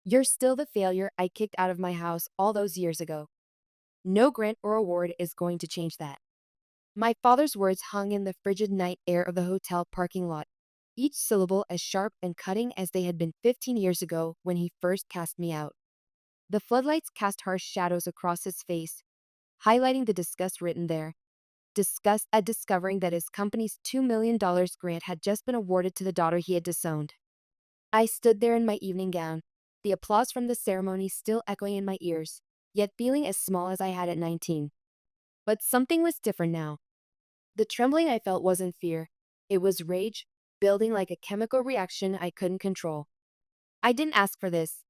You're still the failure I kicked out of my house all those years ago. No grant or award is going to change that. My father's words hung in the frigid night air of the hotel parking lot, each syllable as sharp and cutting as they had been 15 years ago when he first cast me out. The floodlights cast harsh shadows across his face, highlighting the disgust written there. Disgust at discovering that his company's $2 million grant had just been awarded to the daughter he had disowned. I stood there in my evening gown, the applause from the ceremony still echoing in my ears, yet feeling as small as I had at 19. But something was different now. The trembling I felt wasn't fear. It was rage, building like a chemical reaction I couldn't control. I didn't ask for this,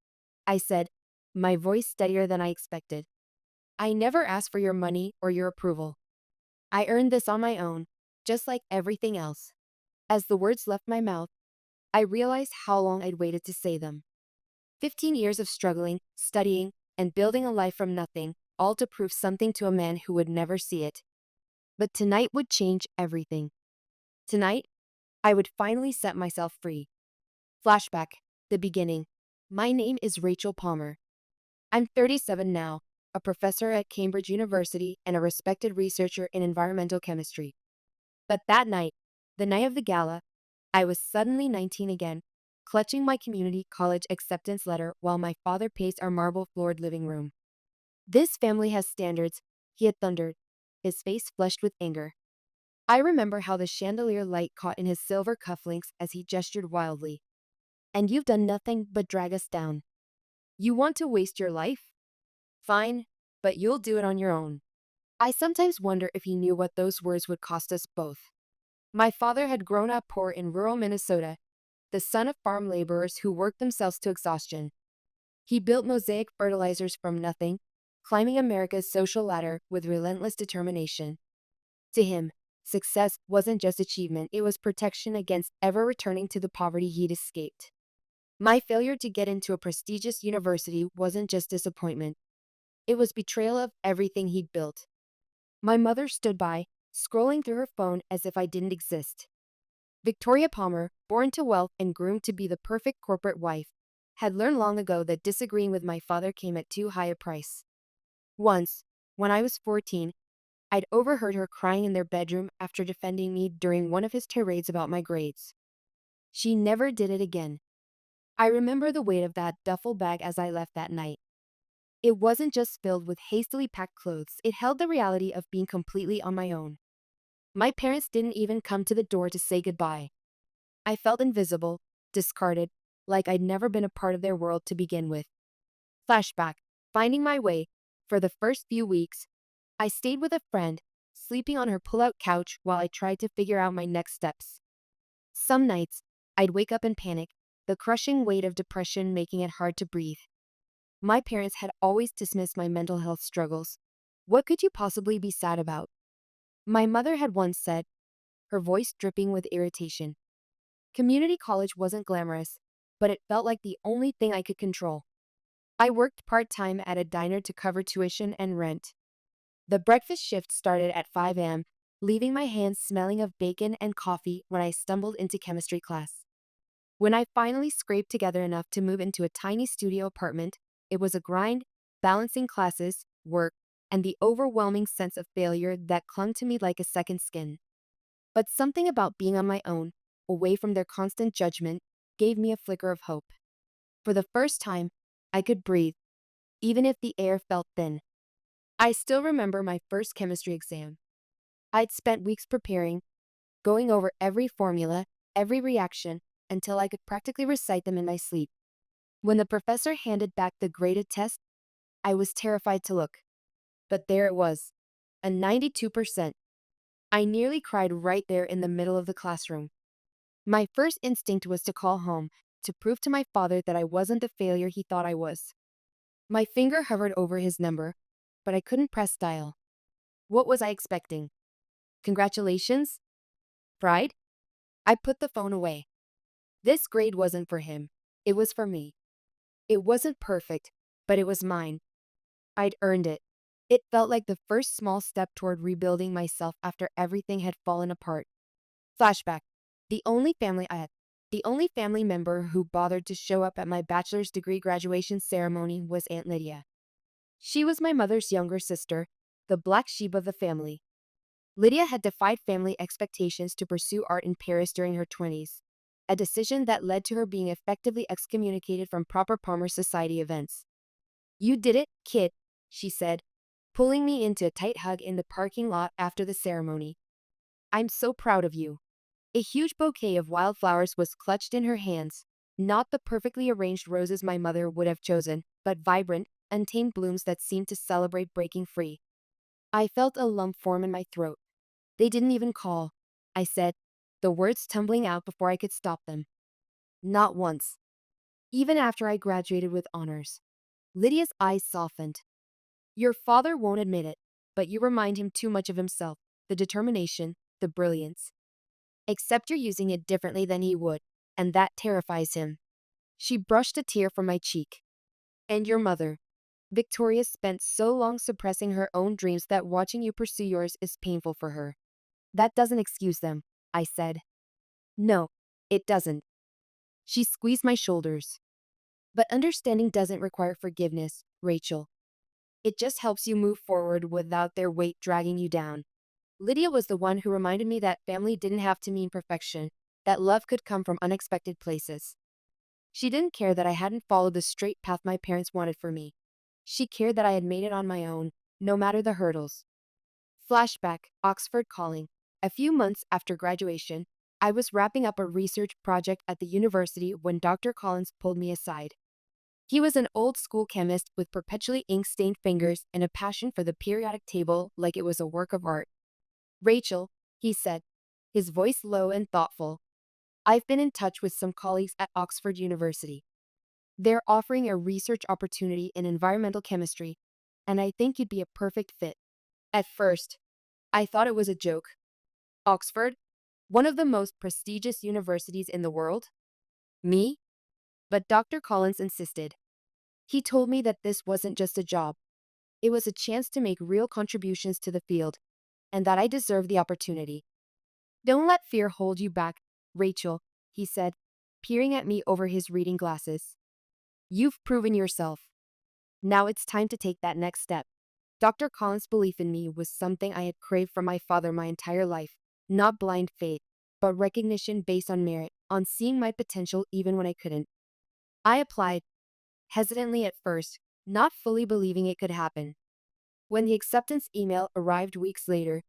I said, my voice steadier than I expected. I never asked for your money or your approval. I earned this on my own, just like everything else. As the words left my mouth, I realized how long I'd waited to say them. 15 years of struggling, studying, and building a life from nothing, all to prove something to a man who would never see it. But tonight would change everything. Tonight, I would finally set myself free. Flashback, the beginning. My name is Rachel Palmer. I'm 37 now, a professor at Cambridge University and a respected researcher in environmental chemistry. But that night, the night of the gala, I was suddenly 19 again, clutching my community college acceptance letter while my father paced our marble-floored living room. This family has standards, he had thundered, his face flushed with anger. I remember how the chandelier light caught in his silver cufflinks as he gestured wildly. And you've done nothing but drag us down. You want to waste your life? Fine, but you'll do it on your own. I sometimes wonder if he knew what those words would cost us both. My father had grown up poor in rural Minnesota, the son of farm laborers who worked themselves to exhaustion. He built mosaic fertilizers from nothing, climbing America's social ladder with relentless determination. To him, success wasn't just achievement, it was protection against ever returning to the poverty he'd escaped. My failure to get into a prestigious university wasn't just disappointment, it was betrayal of everything he'd built. My mother stood by, scrolling through her phone as if I didn't exist. Victoria Palmer, born to wealth and groomed to be the perfect corporate wife, had learned long ago that disagreeing with my father came at too high a price. Once, when I was 14, I'd overheard her crying in their bedroom after defending me during one of his tirades about my grades. She never did it again. I remember the weight of that duffel bag as I left that night. It wasn't just filled with hastily packed clothes, it held the reality of being completely on my own. My parents didn't even come to the door to say goodbye. I felt invisible, discarded, like I'd never been a part of their world to begin with. Flashback, finding my way. For the first few weeks, I stayed with a friend, sleeping on her pull-out couch while I tried to figure out my next steps. Some nights, I'd wake up in panic, the crushing weight of depression making it hard to breathe. My parents had always dismissed my mental health struggles. What could you possibly be sad about? My mother had once said, her voice dripping with irritation. Community college wasn't glamorous, but it felt like the only thing I could control. I worked part-time at a diner to cover tuition and rent. The breakfast shift started at 5 a.m., leaving my hands smelling of bacon and coffee when I stumbled into chemistry class. When I finally scraped together enough to move into a tiny studio apartment, it was a grind, balancing classes, work, and the overwhelming sense of failure that clung to me like a second skin. But something about being on my own, away from their constant judgment, gave me a flicker of hope. For the first time, I could breathe, even if the air felt thin. I still remember my first chemistry exam. I'd spent weeks preparing, going over every formula, every reaction, until I could practically recite them in my sleep. When the professor handed back the graded test, I was terrified to look. But there it was, a 92%. I nearly cried right there in the middle of the classroom. My first instinct was to call home, to prove to my father that I wasn't the failure he thought I was. My finger hovered over his number, but I couldn't press dial. What was I expecting? Congratulations? Pride? I put the phone away. This grade wasn't for him. It was for me. It wasn't perfect, but it was mine. I'd earned it. It felt like the first small step toward rebuilding myself after everything had fallen apart. Flashback. The only family I had. The only family member who bothered to show up at my bachelor's degree graduation ceremony was Aunt Lydia. She was my mother's younger sister, the black sheep of the family. Lydia had defied family expectations to pursue art in Paris during her 20s, a decision that led to her being effectively excommunicated from proper Palmer Society events. "You did it, kid," she said, pulling me into a tight hug in the parking lot after the ceremony. "I'm so proud of you." A huge bouquet of wildflowers was clutched in her hands, not the perfectly arranged roses my mother would have chosen, but vibrant, untamed blooms that seemed to celebrate breaking free. I felt a lump form in my throat. "They didn't even call," I said, the words tumbling out before I could stop them. "Not once. Even after I graduated with honors." Lydia's eyes softened. "Your father won't admit it, but you remind him too much of himself, the determination, the brilliance. Except you're using it differently than he would, and that terrifies him." She brushed a tear from my cheek. "And your mother. Victoria spent so long suppressing her own dreams that watching you pursue yours is painful for her." "That doesn't excuse them," I said. "No, it doesn't." She squeezed my shoulders. "But understanding doesn't require forgiveness, Rachel. It just helps you move forward without their weight dragging you down." Lydia was the one who reminded me that family didn't have to mean perfection, that love could come from unexpected places. She didn't care that I hadn't followed the straight path my parents wanted for me. She cared that I had made it on my own, no matter the hurdles. Flashback, Oxford calling. A few months after graduation, I was wrapping up a research project at the university when Dr. Collins pulled me aside. He was an old-school chemist with perpetually ink-stained fingers and a passion for the periodic table like it was a work of art. "Rachel," he said, his voice low and thoughtful, "I've been in touch with some colleagues at Oxford University. They're offering a research opportunity in environmental chemistry, and I think you'd be a perfect fit." At first, I thought it was a joke. Oxford? One of the most prestigious universities in the world? Me? But Dr. Collins insisted. He told me that this wasn't just a job. It was a chance to make real contributions to the field, and that I deserved the opportunity. "Don't let fear hold you back, Rachel," he said, peering at me over his reading glasses. "You've proven yourself. Now it's time to take that next step." Dr. Collins' belief in me was something I had craved from my father my entire life, not blind faith, but recognition based on merit, on seeing my potential even when I couldn't. I applied, hesitantly at first, not fully believing it could happen. When the acceptance email arrived weeks later,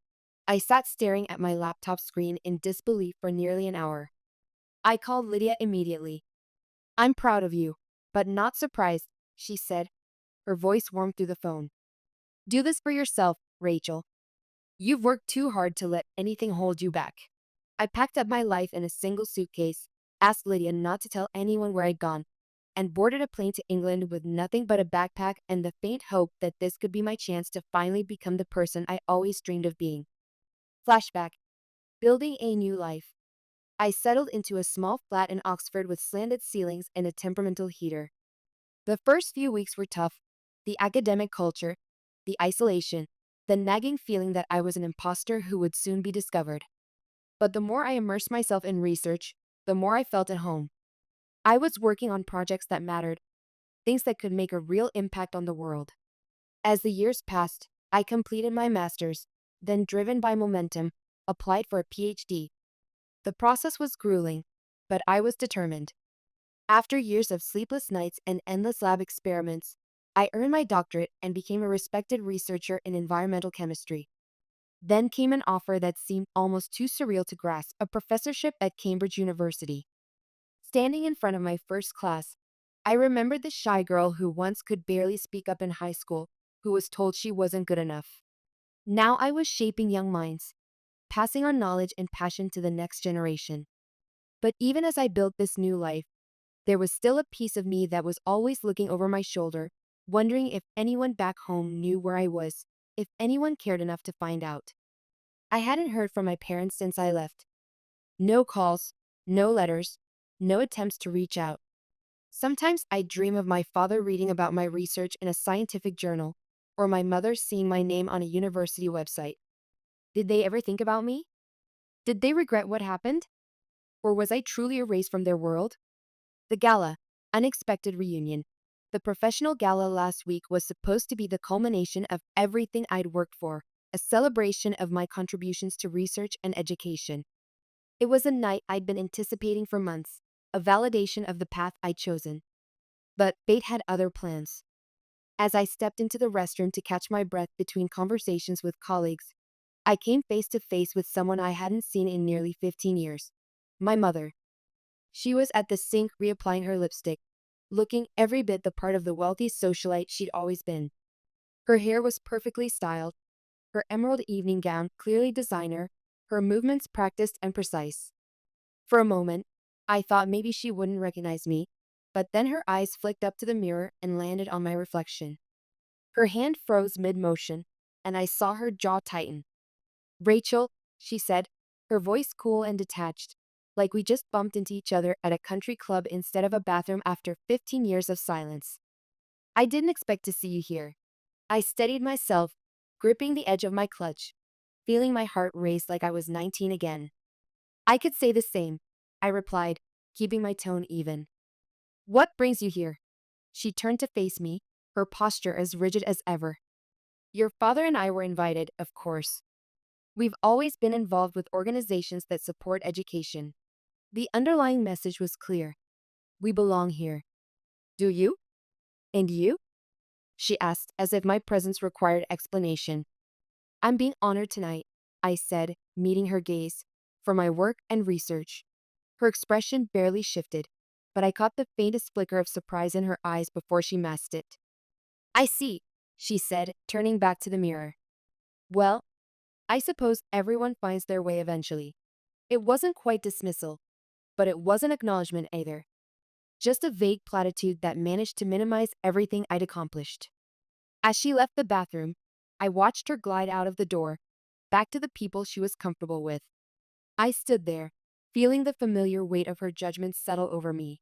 I sat staring at my laptop screen in disbelief for nearly an hour. I called Lydia immediately. "I'm proud of you, but not surprised," she said, her voice warm through the phone. "Do this for yourself, Rachel. You've worked too hard to let anything hold you back." I packed up my life in a single suitcase, asked Lydia not to tell anyone where I'd gone, and boarded a plane to England with nothing but a backpack and the faint hope that this could be my chance to finally become the person I always dreamed of being. Flashback. Building a new life. I settled into a small flat in Oxford with slanted ceilings and a temperamental heater. The first few weeks were tough. The academic culture, the isolation, the nagging feeling that I was an imposter who would soon be discovered. But the more I immersed myself in research, the more I felt at home. I was working on projects that mattered, things that could make a real impact on the world. As the years passed, I completed my master's, then driven by momentum, applied for a PhD. The process was grueling, but I was determined. After years of sleepless nights and endless lab experiments, I earned my doctorate and became a respected researcher in environmental chemistry. Then came an offer that seemed almost too surreal to grasp, a professorship at Cambridge University. Standing in front of my first class, I remembered the shy girl who once could barely speak up in high school, who was told she wasn't good enough. Now I was shaping young minds, passing on knowledge and passion to the next generation. But even as I built this new life, there was still a piece of me that was always looking over my shoulder, wondering if anyone back home knew where I was, if anyone cared enough to find out. I hadn't heard from my parents since I left. No calls, no letters, no attempts to reach out. Sometimes I dream of my father reading about my research in a scientific journal, or my mother seeing my name on a university website. Did they ever think about me? Did they regret what happened? Or was I truly erased from their world? The gala, unexpected reunion. The professional gala last week was supposed to be the culmination of everything I'd worked for, a celebration of my contributions to research and education. It was a night I'd been anticipating for months, a validation of the path I'd chosen. But fate had other plans. As I stepped into the restroom to catch my breath between conversations with colleagues, I came face to face with someone I hadn't seen in nearly 15 years. My mother. She was at the sink reapplying her lipstick, looking every bit the part of the wealthy socialite she'd always been. Her hair was perfectly styled, her emerald evening gown clearly designer, her movements practiced and precise. For a moment, I thought maybe she wouldn't recognize me, but then her eyes flicked up to the mirror and landed on my reflection. Her hand froze mid-motion, and I saw her jaw tighten. "Rachel," she said, her voice cool and detached, like we just bumped into each other at a country club instead of a bathroom after 15 years of silence. "I didn't expect to see you here." I steadied myself, gripping the edge of my clutch, feeling my heart race like I was 19 again. "I could say the same," I replied, keeping my tone even. "What brings you here?" She turned to face me, her posture as rigid as ever. "Your father and I were invited, of course. We've always been involved with organizations that support education." The underlying message was clear. We belong here. "Do you? And you?" she asked, as if my presence required explanation. "I'm being honored tonight," I said, meeting her gaze, "for my work and research." Her expression barely shifted, but I caught the faintest flicker of surprise in her eyes before she masked it. "I see," she said, turning back to the mirror. "Well, I suppose everyone finds their way eventually." It wasn't quite dismissal, but it wasn't acknowledgement either. Just a vague platitude that managed to minimize everything I'd accomplished. As she left the bathroom, I watched her glide out of the door, back to the people she was comfortable with. I stood there, feeling the familiar weight of her judgment settle over me.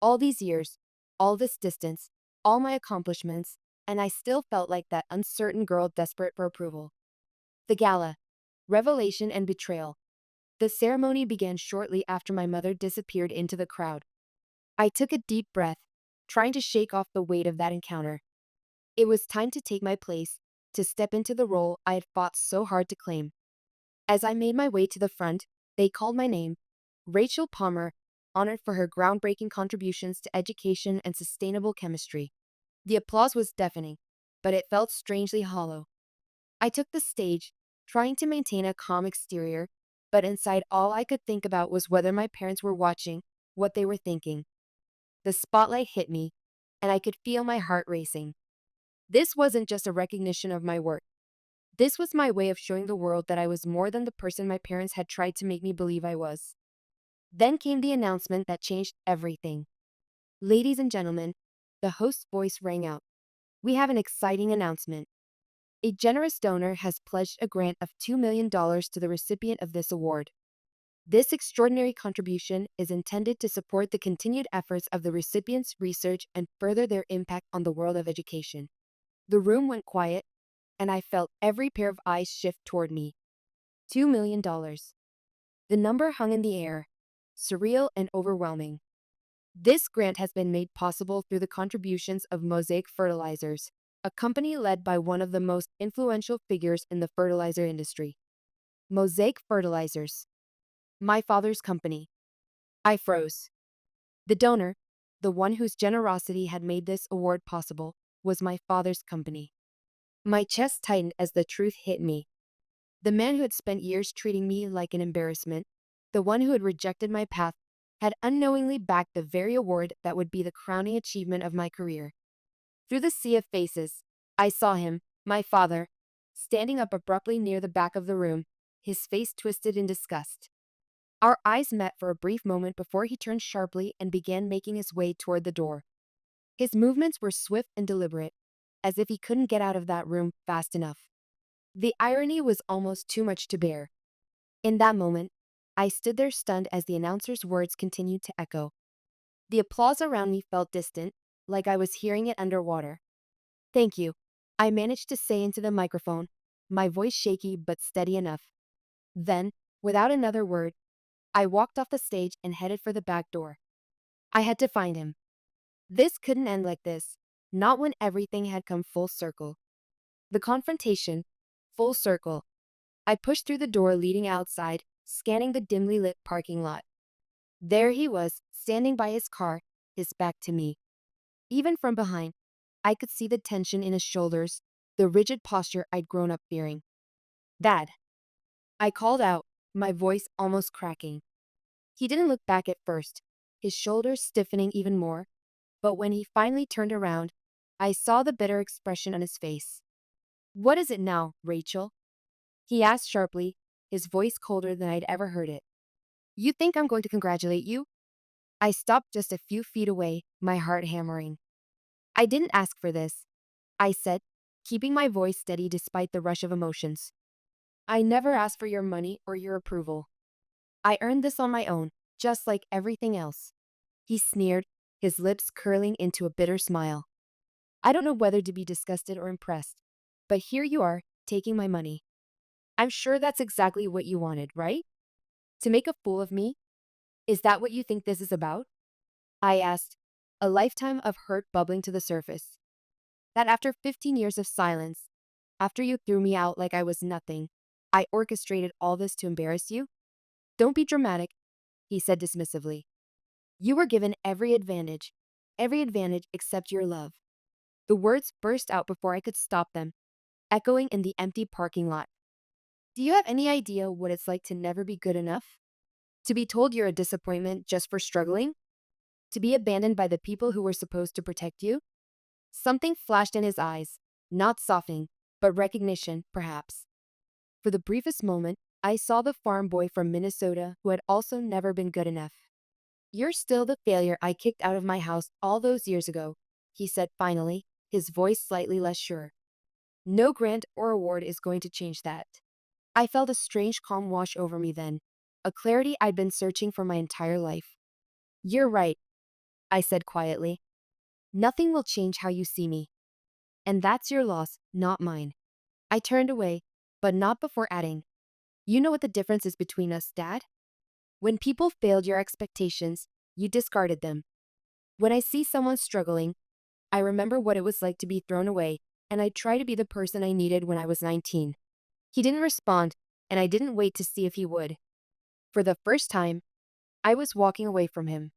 All these years, all this distance, all my accomplishments, and I still felt like that uncertain girl desperate for approval. The gala. Revelation and betrayal. The ceremony began shortly after my mother disappeared into the crowd. I took a deep breath, trying to shake off the weight of that encounter. It was time to take my place, to step into the role I had fought so hard to claim. As I made my way to the front, they called my name, Rachel Palmer, honored for her groundbreaking contributions to education and sustainable chemistry. The applause was deafening, but it felt strangely hollow. I took the stage, trying to maintain a calm exterior, but inside all I could think about was whether my parents were watching, what they were thinking. The spotlight hit me, and I could feel my heart racing. This wasn't just a recognition of my work. This was my way of showing the world that I was more than the person my parents had tried to make me believe I was. Then came the announcement that changed everything. "Ladies and gentlemen," the host's voice rang out. "We have an exciting announcement. A generous donor has pledged a grant of $2 million to the recipient of this award. This extraordinary contribution is intended to support the continued efforts of the recipient's research and further their impact on the world of education." The room went quiet, and I felt every pair of eyes shift toward me. $2 million. The number hung in the air, surreal and overwhelming. This grant has been made possible through the contributions of Mosaic Fertilizers, a company led by one of the most influential figures in the fertilizer industry. Mosaic Fertilizers. My father's company. I froze. The donor, the one whose generosity had made this award possible, was my father's company. My chest tightened as the truth hit me. The man who had spent years treating me like an embarrassment, the one who had rejected my path, had unknowingly backed the very award that would be the crowning achievement of my career. Through the sea of faces, I saw him, my father, standing up abruptly near the back of the room, his face twisted in disgust. Our eyes met for a brief moment before he turned sharply and began making his way toward the door. His movements were swift and deliberate, as if he couldn't get out of that room fast enough. The irony was almost too much to bear. In that moment, I stood there stunned as the announcer's words continued to echo. The applause around me felt distant, like I was hearing it underwater. "Thank you," I managed to say into the microphone, my voice shaky but steady enough. Then, without another word, I walked off the stage and headed for the back door. I had to find him. This couldn't end like this, not when everything had come full circle. The confrontation, full circle. I pushed through the door leading outside, scanning the dimly lit parking lot. There he was, standing by his car, his back to me. Even from behind, I could see the tension in his shoulders, the rigid posture I'd grown up fearing. Dad. I called out, my voice almost cracking. He didn't look back at first, his shoulders stiffening even more, but when he finally turned around, I saw the bitter expression on his face. What is it now, Rachel? He asked sharply, his voice colder than I'd ever heard it. You think I'm going to congratulate you? I stopped just a few feet away, my heart hammering. I didn't ask for this, I said, keeping my voice steady despite the rush of emotions. I never asked for your money or your approval. I earned this on my own, just like everything else. He sneered, his lips curling into a bitter smile. I don't know whether to be disgusted or impressed, but here you are, taking my money. I'm sure that's exactly what you wanted, right? To make a fool of me? Is that what you think this is about? I asked, a lifetime of hurt bubbling to the surface. That after 15 years of silence, after you threw me out like I was nothing, I orchestrated all this to embarrass you? Don't be dramatic, he said dismissively. You were given every advantage except your love. The words burst out before I could stop them, echoing in the empty parking lot. Do you have any idea what it's like to never be good enough? To be told you're a disappointment just for struggling? To be abandoned by the people who were supposed to protect you? Something flashed in his eyes, not softening, but recognition, perhaps. For the briefest moment, I saw the farm boy from Minnesota who had also never been good enough. You're still the failure I kicked out of my house all those years ago, he said finally, his voice slightly less sure. No grant or award is going to change that. I felt a strange calm wash over me then, a clarity I'd been searching for my entire life. You're right, I said quietly. Nothing will change how you see me. And that's your loss, not mine. I turned away, but not before adding, you know what the difference is between us, Dad? When people failed your expectations, you discarded them. When I see someone struggling, I remember what it was like to be thrown away, and I try to be the person I needed when I was 19. He didn't respond, and I didn't wait to see if he would. For the first time, I was walking away from him.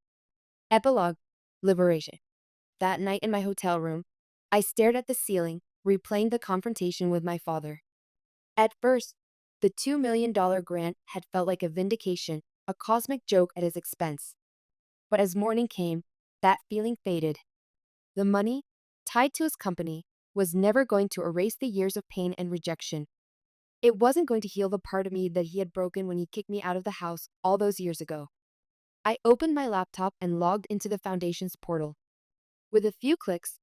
Epilogue, liberation. That night in my hotel room, I stared at the ceiling, replaying the confrontation with my father. At first, the $2 million grant had felt like a vindication, a cosmic joke at his expense. But as morning came, that feeling faded. The money, tied to his company, was never going to erase the years of pain and rejection. It wasn't going to heal the part of me that he had broken when he kicked me out of the house all those years ago. I opened my laptop and logged into the foundation's portal. With a few clicks,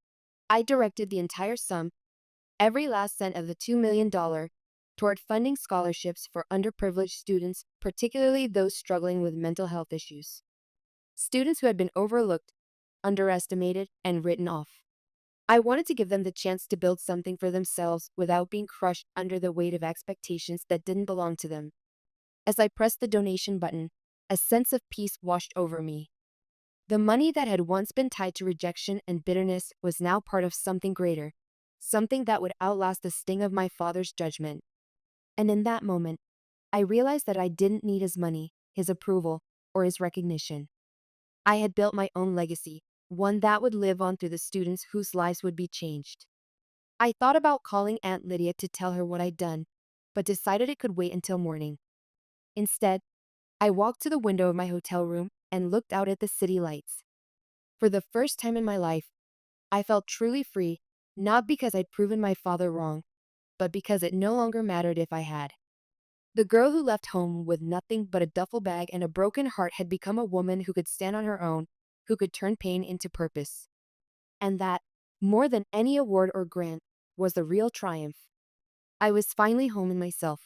I directed the entire sum, every last cent of the $2 million, toward funding scholarships for underprivileged students, particularly those struggling with mental health issues. Students who had been overlooked, underestimated, and written off. I wanted to give them the chance to build something for themselves without being crushed under the weight of expectations that didn't belong to them. As I pressed the donation button, a sense of peace washed over me. The money that had once been tied to rejection and bitterness was now part of something greater, something that would outlast the sting of my father's judgment. And in that moment, I realized that I didn't need his money, his approval, or his recognition. I had built my own legacy, one that would live on through the students whose lives would be changed. I thought about calling Aunt Lydia to tell her what I'd done, but decided it could wait until morning. Instead, I walked to the window of my hotel room and looked out at the city lights. For the first time in my life, I felt truly free, not because I'd proven my father wrong, but because it no longer mattered if I had. The girl who left home with nothing but a duffel bag and a broken heart had become a woman who could stand on her own, who could turn pain into purpose. And that, more than any award or grant, was the real triumph. I was finally home in myself.